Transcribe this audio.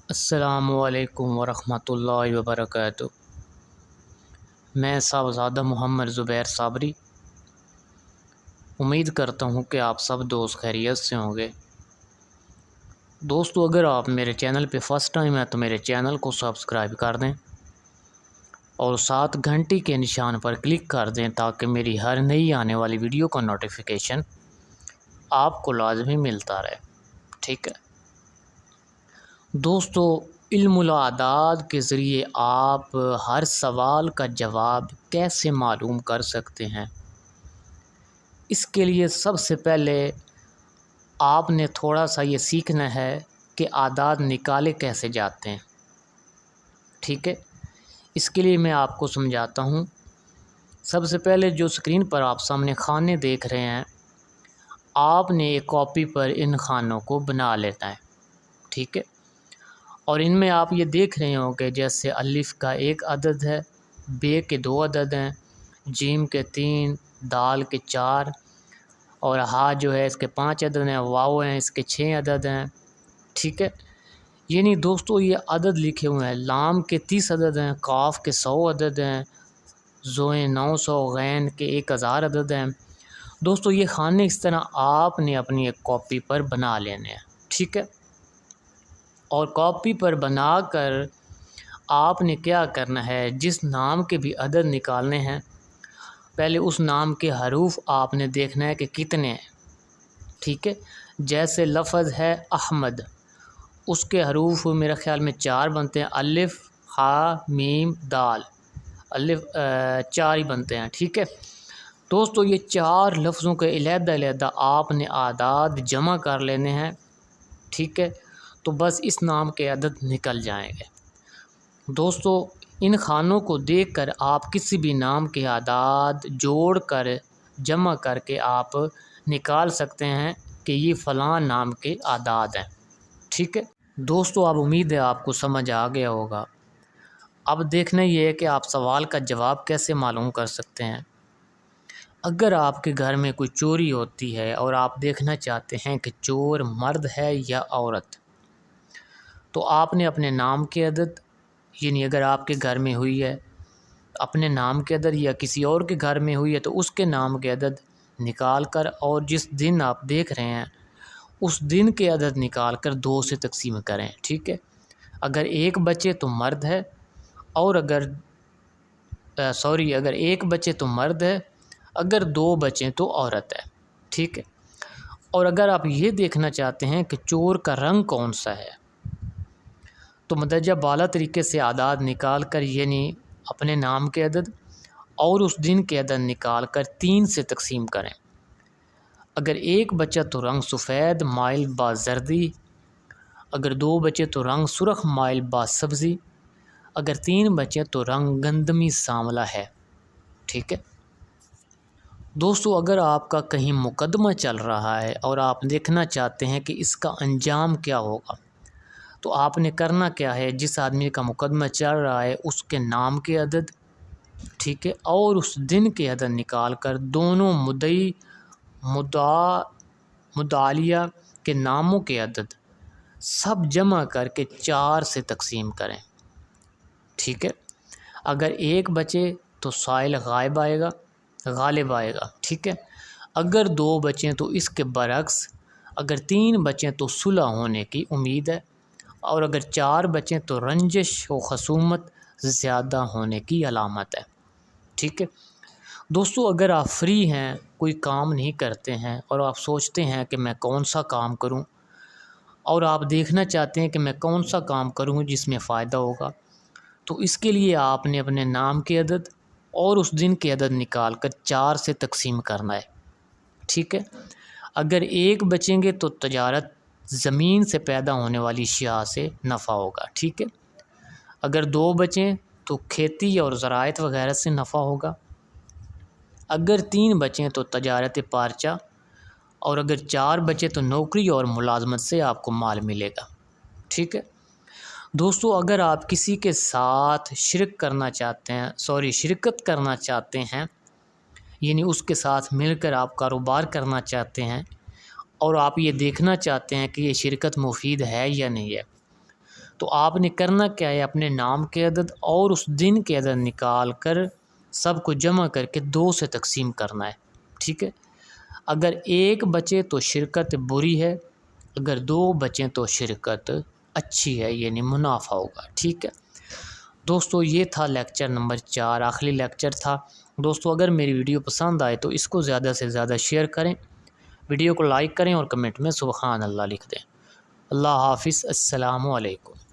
السلام علیکم ورحمۃ اللہ وبرکاتہ۔ میں صاحبزادہ محمد زبیر صابری امید کرتا ہوں کہ آپ سب دوست خیریت سے ہوں گے۔ دوستو، اگر آپ میرے چینل پہ فرسٹ ٹائم ہیں تو میرے چینل کو سبسکرائب کر دیں اور ساتھ گھنٹی کے نشان پر کلک کر دیں تاکہ میری ہر نئی آنے والی ویڈیو کا نوٹیفیکیشن آپ کو لازمی ملتا رہے۔ ٹھیک ہے دوستو، علم الاعداد کے ذریعے آپ ہر سوال کا جواب کیسے معلوم کر سکتے ہیں؟ اس کے لیے سب سے پہلے آپ نے تھوڑا سا یہ سیکھنا ہے کہ اعداد نکالے کیسے جاتے ہیں۔ ٹھیک ہے، اس کے لیے میں آپ کو سمجھاتا ہوں۔ سب سے پہلے جو اسکرین پر آپ سامنے خانے دیکھ رہے ہیں، آپ نے ایک کاپی پر ان خانوں کو بنا لینا ہے۔ ٹھیک ہے، اور ان میں آپ یہ دیکھ رہے ہوں کہ جیسے الف کا 1 عدد ہے، بے کے 2 عدد ہیں، جیم کے 3، دال کے 4 اور ہا جو ہے اس کے 5 عدد ہیں، واو ہیں اس کے 6 عدد ہیں۔ ٹھیک ہے، یعنی دوستو یہ عدد لکھے ہوئے ہیں۔ لام کے 30 عدد ہیں، قاف کے 100 عدد ہیں، زوئیں 900، غین کے 1000 عدد ہیں۔ دوستو یہ خانے اس طرح آپ نے اپنی ایک کاپی پر بنا لینے ہیں۔ ٹھیک ہے، اور کاپی پر بنا کر آپ نے کیا کرنا ہے، جس نام کے بھی عدد نکالنے ہیں پہلے اس نام کے حروف آپ نے دیکھنا ہے کہ کتنے ہیں۔ ٹھیک ہے، جیسے لفظ ہے احمد، اس کے حروف میرے خیال میں 4 بنتے ہیں، الف، ہا، میم، دال، الف 4 ہی بنتے ہیں۔ ٹھیک ہے دوستو، یہ 4 لفظوں کے علیحدہ علیحدہ آپ نے اعداد جمع کر لینے ہیں۔ ٹھیک ہے، تو بس اس نام کے عدد نکل جائیں گے۔ دوستو ان خانوں کو دیکھ کر آپ کسی بھی نام کے اعداد جوڑ کر جمع کر کے آپ نکال سکتے ہیں کہ یہ فلاں نام کے اعداد ہیں۔ ٹھیک ہے دوستو، اب امید ہے آپ کو سمجھ آ گیا ہوگا۔ اب دیکھنا یہ ہے کہ آپ سوال کا جواب کیسے معلوم کر سکتے ہیں۔ اگر آپ کے گھر میں کوئی چوری ہوتی ہے اور آپ دیکھنا چاہتے ہیں کہ چور مرد ہے یا عورت، تو آپ نے اپنے نام کے عدد، یعنی اگر آپ کے گھر میں ہوئی ہے اپنے نام کے عدد یا کسی اور کے گھر میں ہوئی ہے تو اس کے نام کے عدد نکال کر، اور جس دن آپ دیکھ رہے ہیں اس دن کے عدد نکال کر 2 سے تقسیم کریں۔ ٹھیک ہے، اگر 1 بچے تو مرد ہے، اور اگر اگر 1 بچے تو مرد ہے، اگر 2 بچیں تو عورت ہے۔ ٹھیک ہے، اور اگر آپ یہ دیکھنا چاہتے ہیں کہ چور کا رنگ کون سا ہے تو مندرجہ بالا طریقے سے اعداد نکال کر، یعنی اپنے نام کے عدد اور اس دن کے عدد نکال کر 3 سے تقسیم کریں۔ اگر 1 بچہ تو رنگ سفید مائل با زردی، اگر 2 بچے تو رنگ سرخ مائل با سبزی، اگر 3 بچے تو رنگ گندمی سانولا ہے۔ ٹھیک ہے دوستو، اگر آپ کا کہیں مقدمہ چل رہا ہے اور آپ دیکھنا چاہتے ہیں کہ اس کا انجام کیا ہوگا، تو آپ نے کرنا کیا ہے، جس آدمی کا مقدمہ چل رہا ہے اس کے نام کے عدد، ٹھیک ہے، اور اس دن کے عدد نکال کر دونوں مدعی مدعیہ کے ناموں کے عدد سب جمع کر کے 4 سے تقسیم کریں۔ ٹھیک ہے، اگر 1 بچے تو سائل غالب آئے گا۔ ٹھیک ہے، اگر 2 بچیں تو اس کے برعکس، اگر 3 بچیں تو صلح ہونے کی امید ہے، اور اگر 4 بچیں تو رنجش و خصومت زیادہ ہونے کی علامت ہے۔ ٹھیک ہے دوستو، اگر آپ فری ہیں، کوئی کام نہیں کرتے ہیں اور آپ سوچتے ہیں کہ میں کون سا کام کروں، اور آپ دیکھنا چاہتے ہیں کہ میں کون سا کام کروں جس میں فائدہ ہوگا، تو اس کے لیے آپ نے اپنے نام کے عدد اور اس دن کے عدد نکال کر 4 سے تقسیم کرنا ہے۔ ٹھیک ہے، اگر 1 بچیں گے تو تجارت زمین سے پیدا ہونے والی اشیاء سے نفع ہوگا۔ ٹھیک ہے، اگر 2 بچیں تو کھیتی اور زراعت وغیرہ سے نفع ہوگا، اگر 3 بچیں تو تجارت پارچہ، اور اگر 4 بچیں تو نوکری اور ملازمت سے آپ کو مال ملے گا۔ ٹھیک ہے دوستو، اگر آپ کسی کے ساتھ شرکت کرنا چاہتے ہیں، یعنی اس کے ساتھ مل کر آپ کاروبار کرنا چاہتے ہیں اور آپ یہ دیکھنا چاہتے ہیں کہ یہ شرکت مفید ہے یا نہیں ہے، تو آپ نے کرنا کیا ہے، اپنے نام کے عدد اور اس دن کے عدد نکال کر سب کو جمع کر کے 2 سے تقسیم کرنا ہے، ٹھیک ہے۔ اگر 1 بچے تو شرکت بری ہے، اگر 2 بچیں تو شرکت اچھی ہے، یعنی منافع ہوگا، ٹھیک ہے۔ دوستو یہ تھا لیکچر نمبر 4، آخری لیکچر تھا۔ دوستو اگر میری ویڈیو پسند آئے تو اس کو زیادہ سے زیادہ شیئر کریں، ویڈیو کو لائک کریں اور کمنٹ میں سبحان اللہ لکھ دیں۔ اللہ حافظ، السلام علیکم۔